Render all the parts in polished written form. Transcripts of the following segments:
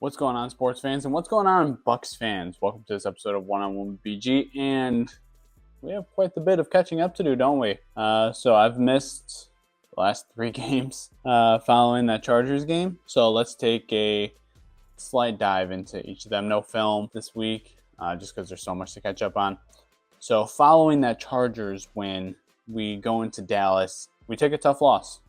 What's going on, sports fans, and what's going on, Bucs fans? Welcome to this episode of One-on-One with BG, and we have quite a bit of catching up to do, don't we? So I've missed the last 3 games following that Chargers game, so let's take a slight dive into each of them. No film this week, just because there's so much to catch up on. So following that Chargers win, we go into Dallas. We take a tough loss.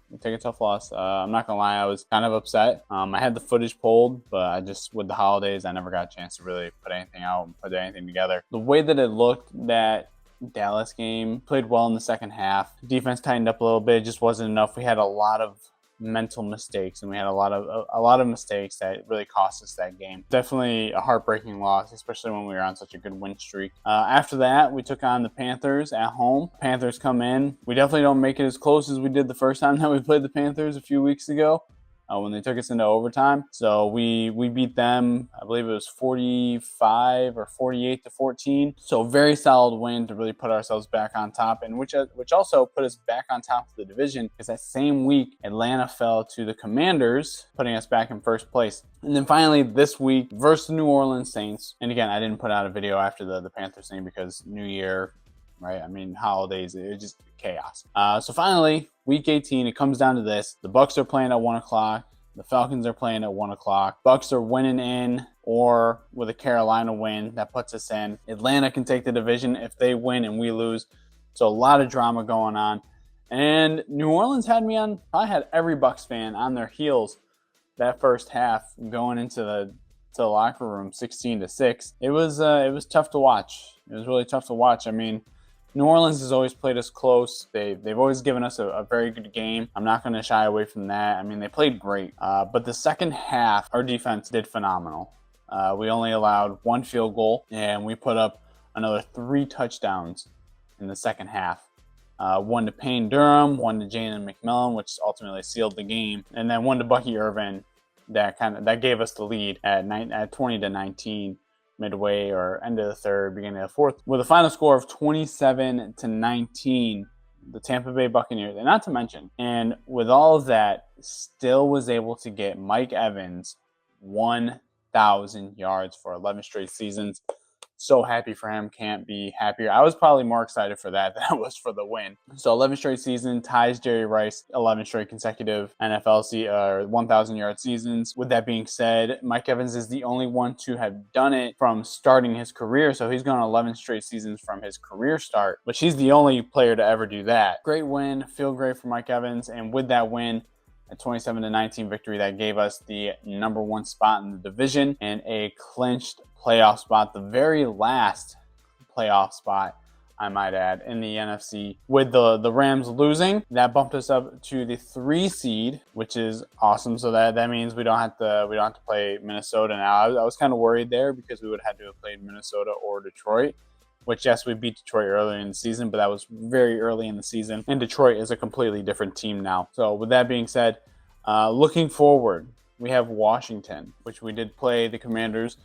I'm not gonna lie, I was kind of upset. I had the footage pulled, but with the holidays, I never got a chance to really put anything out and put anything together. The way that it looked, that Dallas game played well in the second half. Defense tightened up a little bit, it just wasn't enough. We had a lot of mental mistakes, and we had a lot of mistakes that really cost us that game. Definitely a heartbreaking loss, especially when we were on such a good win streak. After that, we took on the Panthers at home. Panthers come in. We definitely don't make it as close as we did the first time that we played the Panthers a few weeks ago, when they took us into overtime. So we beat them, I believe it was 45 or 48-14. So very solid win to really put ourselves back on top, and which also put us back on top of the division, because that same week Atlanta fell to the Commanders, putting us back in first place. And then finally this week versus the New Orleans Saints. And again, I didn't put out a video after the Panthers thing because New Year, right? I mean, holidays, it was just chaos. So finally, week 18, it comes down to this. The Bucs are playing at 1 o'clock. The Falcons are playing at 1 o'clock. Bucs are winning in, or with a Carolina win, that puts us in. Atlanta can take the division if they win and we lose. So a lot of drama going on. And New Orleans had me on, I had every Bucs fan on their heels that first half going into the locker room 16-6. It was tough to watch. It was really tough to watch. I mean, New Orleans has always played us close. They've always given us a very good game. I'm not going to shy away from that. I mean, they played great. But the second half, our defense did phenomenal. We only allowed 1 field goal, and we put up another 3 touchdowns in the second half. 1 to Payne Durham, 1 to Jalen McMillan, which ultimately sealed the game, and then 1 to Bucky Irvin that gave us the lead at 20-19. Midway or end of the third, beginning of the fourth, with a final score of 27-19. The Tampa Bay Buccaneers, and not to mention, and with all of that, still was able to get Mike Evans 1,000 yards for 11 straight seasons. So happy for him, can't be happier. I was probably more excited for that than I was for the win. So 11 straight season, ties Jerry Rice, 11 straight consecutive NFL 1,000-yard seasons. With that being said, Mike Evans is the only one to have done it from starting his career. So he's gone 11 straight seasons from his career start, but he's the only player to ever do that. Great win, feel great for Mike Evans, and with that win, a 27-19 victory that gave us the number 1 spot in the division and a clinched playoff spot, the very last playoff spot, I might add, in the NFC. With the Rams losing, that bumped us up to the 3 seed, which is awesome. So that means we don't have to play Minnesota now. I was kind of worried there because we would have had to have played Minnesota or Detroit. Which, yes, we beat Detroit earlier in the season, but that was very early in the season. And Detroit is a completely different team now. So with that being said, looking forward, we have Washington, which we did play the Commanders.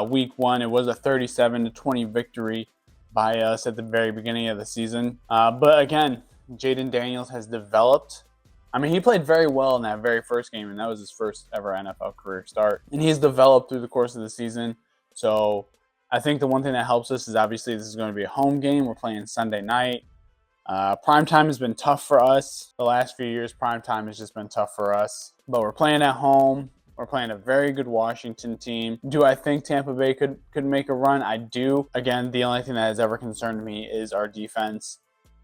Week 1, it was a 37-20 victory by us at the very beginning of the season. But again, Jaden Daniels has developed. I mean, he played very well in that very first game, and that was his first ever NFL career start. And he's developed through the course of the season. So I think the one thing that helps us is obviously this is going to be a home game. We're playing Sunday night. Primetime has been tough for us. The last few years, primetime has just been tough for us. But we're playing at home. We're playing a very good Washington team. Do I think Tampa Bay could make a run? I do. Again, the only thing that has ever concerned me is our defense.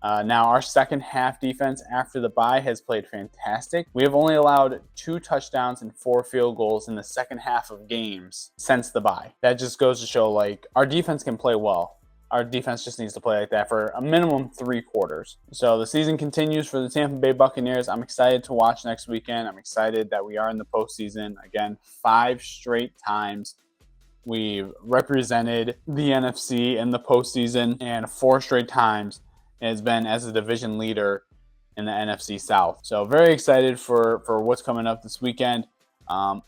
Now, our second half defense after the bye has played fantastic. We have only allowed 2 touchdowns and 4 field goals in the second half of games since the bye. That just goes to show, like, our defense can play well. Our defense just needs to play like that for a minimum 3 quarters. So the season continues for the Tampa Bay Buccaneers. I'm excited to watch next weekend. I'm excited that we are in the postseason. Again, 5 straight times we've represented the NFC in the postseason, and 4 straight times it has been as a division leader in the NFC South. So very excited for what's coming up this weekend. A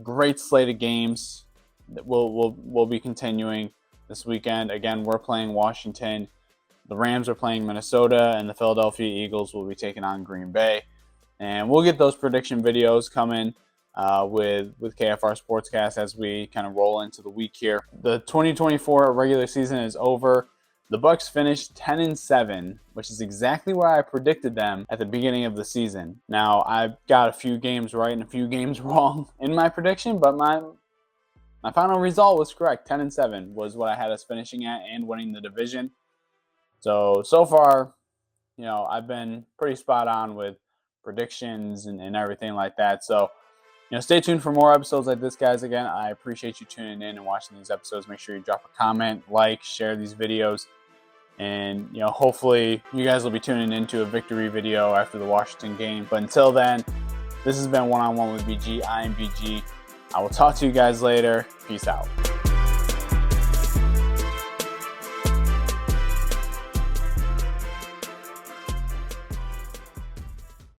great slate of games that we'll be continuing this weekend. Again, we're playing Washington. The Rams are playing Minnesota, and the Philadelphia Eagles will be taking on Green Bay. And we'll get those prediction videos coming with KFR Sportscast as we kind of roll into the week here. The 2024 regular season is over. The Bucs finished 10-7, which is exactly where I predicted them at the beginning of the season. Now, I've got a few games right and a few games wrong in my prediction, but my final result was correct. 10-7 was what I had us finishing at and winning the division. So far, I've been pretty spot on with predictions and everything like that. So, stay tuned for more episodes like this, guys. Again, I appreciate you tuning in and watching these episodes. Make sure you drop a comment, like, share these videos. And, hopefully you guys will be tuning into a victory video after the Washington game. But until then, this has been One on One with BG. I am BG. I will talk to you guys later. Peace out.